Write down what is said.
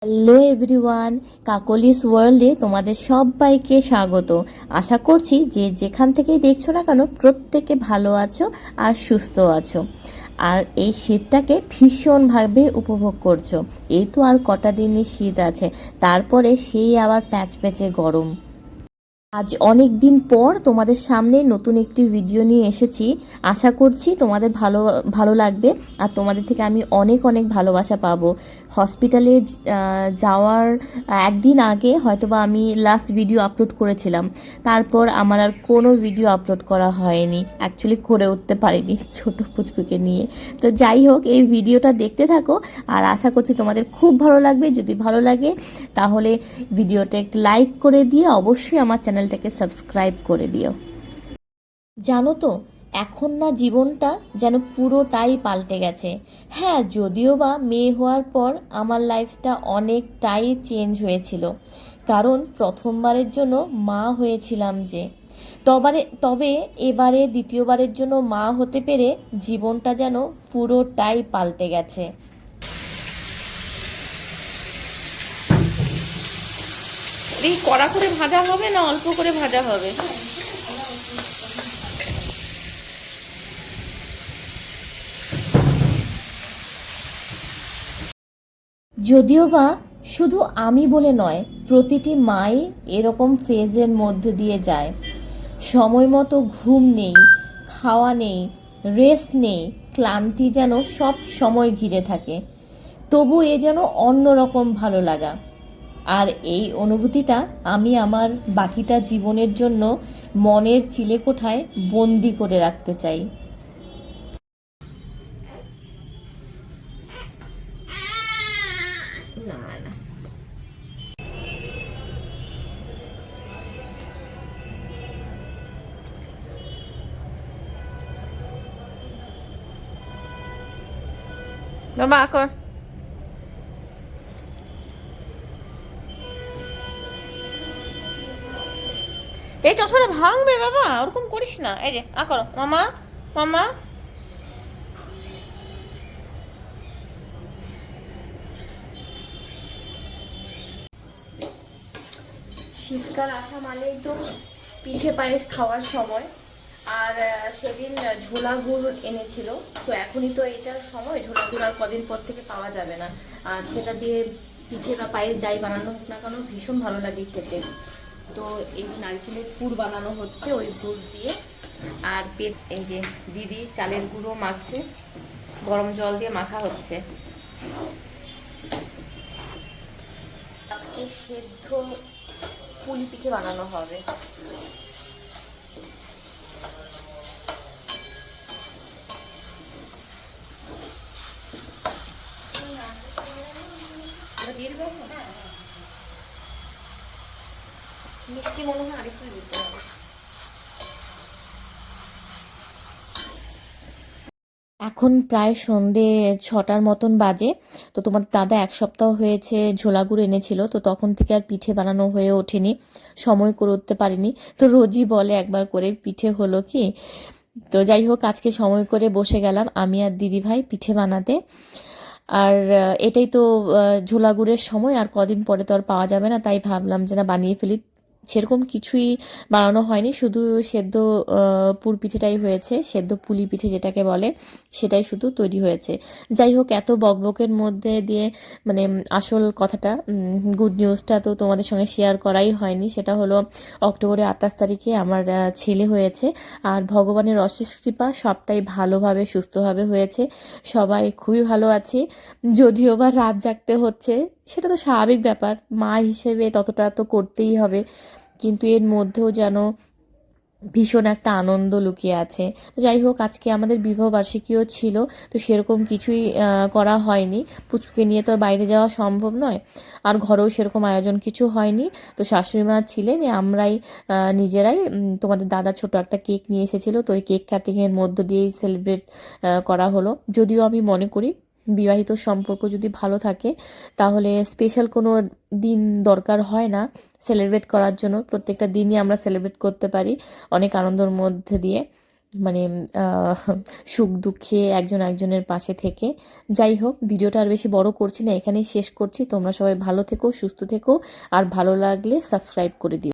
Hello everyone, Kakoli's ওয়ার্ল্ডে তোমাদের সবাইকে স্বাগত। আশা করছি যে যেখান থেকেই দেখছো না কেন প্রত্যেকে ভালো আছো আর সুস্থ আছো, আর এই শীতটাকে ভীষণভাবে উপভোগ করছো। এই তো আর কটা দিনই শীত আছে, তারপরে সেই আবার প্যাচপ্যাচে গরম। আজ অনেক দিন পর তোমাদের সামনে নতুন একটি ভিডিও নিয়ে এসেছি। আশা করছি তোমাদের ভালো ভালো লাগবে আর তোমাদের থেকে আমি অনেক অনেক ভালোবাসা পাবো। হসপিটালে যাওয়ার একদিন আগে হয়তোবা আমি লাস্ট ভিডিও আপলোড করেছিলাম, তারপর আমার আর কোনো ভিডিও আপলোড করা হয়নি, অ্যাকচুয়ালি করে উঠতে পারিনি ছোটো পুচকুকে নিয়ে। তো যাই হোক, এই ভিডিওটা দেখতে থাকো আর আশা করছি তোমাদের খুব ভালো লাগবে। যদি ভালো লাগে তাহলে ভিডিওটা একটু লাইক করে দিয়ে অবশ্যই আমার চ্যানেলটাকে সাবস্ক্রাইব করে দিও। জানো তো, এখন না জীবনটা যেন পুরোটাই পাল্টে গেছে। হ্যাঁ, যদিও বা মেয়ে হওয়ার পর আমার লাইফটা অনেকটাই চেঞ্জ হয়েছিল, কারণ প্রথমবারের জন্য মা হয়েছিলাম যে। তবে এবারে দ্বিতীয়বারের জন্য মা হতে পেরে জীবনটা যেন পুরোটাই পাল্টে গেছে। এই কড়া করে ভাজা হবে না অল্প করে ভাজা হবে? যদিও বা শুধু আমি বলে নয়, প্রতিটি মাই এরকম ফেজের মধ্যে দিয়ে যায়। সময় মতো ঘুম নেই, খাওয়া নেই, রেস্ট নেই, ক্লান্তি যেন সব সময় ঘিরে থাকে। তবু এ যেন অন্যরকম ভালো লাগা। আর এই অনুভূতিটা আমি আমার বাকিটা জীবনের জন্য মনের চিলেকোঠায় বন্দি করে রাখতে চাই। না না, বাবা কর। এই চশমাটা ভাঙবে বাবা, ওরকম করিস না। এই যে করো মামা, মামা। শীতকাল আসা মানেই তো পিঠে পায়েস খাওয়ার সময়। আর সেদিন ঝোলা গুড় এনেছিল, তো এখনই তো এটার সময়, ঝোলা গুড় আর কদিন পর থেকে পাওয়া যাবে না। আর সেটা দিয়ে পিঠে বা পায়েস যাই বানানো হোক না কেন ভীষণ ভালো লাগে খেতে। তো এই নারকেলের পুর বানানো হচ্ছে ওই গুড় দিয়ে। আর এই যে দিদি চালের গুঁড়ো মাখছে, গরম জল দিয়ে মাখা হচ্ছে। আজকে সেদ্ধ পুলি পিঠে বানানো হবে। মিষ্টি মনে হয় আরেকটু দিতে হবে। এখন প্রায় সন্ধে 6টার মতন বাজে। তো তোমার দাদা এক সপ্তাহ হয়েছে ঝোলা গুড় এনেছিল, তো তখন থেকে আর পিঠে বানানো হয়ে ওঠেনি, সময় করে উঠতে পারিনি। তো রোজই বলে একবার করে পিঠে হলো কি। তো যাই হোক, আজকে সময় করে বসে গেলাম আমি আর দিদি ভাই পিঠে বানাতে। আর এটাই তো ঝোলা গুড়ের সময়, আর কদিন পরে তো আর পাওয়া যাবে না, তাই ভাবলাম যে না বানিয়ে ফেলি। সেরকম কিছুই বানানো হয়নি, শুধু সেদ্ধ পুর পিঠেটাই হয়েছে, সেদ্ধ পুলি পিঠে যেটাকে বলে সেটাই শুধু তৈরি হয়েছে। যাই হোক, এত বকবকের মধ্যে দিয়ে মানে আসল কথাটা, গুড নিউজটা তো তোমাদের সঙ্গে শেয়ার করাই হয়নি। সেটা হলো অক্টোবরের 28 তারিখে আমার ছেলে হয়েছে। আর ভগবানের অশেষ কৃপা সবটাই ভালোভাবে সুস্থভাবে হয়েছে, সবাই খুবই ভালো আছি। যদিও বা রাত জাগতে হচ্ছে, সেটা তো স্বাভাবিক ব্যাপার, মা হিসেবে ততটা তো করতেই হবে, কিন্তু এর মধ্যেও যেন ভীষণ একটা আনন্দ লুকিয়ে আছে। তো যাই হোক, আজকে আমাদের বিবাহ বার্ষিকীও ছিল, তো সেরকম কিছুই করা হয়নি। পুচকুকে নিয়ে তো আর বাইরে যাওয়া সম্ভব নয়, আর ঘরেও সেরকম আয়োজন কিছু হয়নি। তো শাশুড়ি মা ছিলেন, আমরাই নিজেরাই তোমাদের দাদা ছোট একটা কেক নিয়ে এসেছিলো, তো ওই কেক কাটিংয়ের মধ্য দিয়েই সেলিব্রেট করা হলো। যদিও আমি মনে করি বিবাহিত সম্পর্ক যদি ভালো থাকে তাহলে স্পেশাল কোনো দিন দরকার হয় না সেলিব্রেট করার জন্য, প্রত্যেকটা দিনই আমরা সেলিব্রেট করতে পারি অনেক আনন্দের মধ্যে দিয়ে। মানে সুখ দুঃখে একজন একজনের পাশে থেকে। যাই হোক, ভিডিওটা আর বেশি বড় করছি না, এখানেই শেষ করছি। তোমরা সবাই ভালো থেকো, সুস্থ থেকো, আর ভালো লাগলে সাবস্ক্রাইব করে দিও।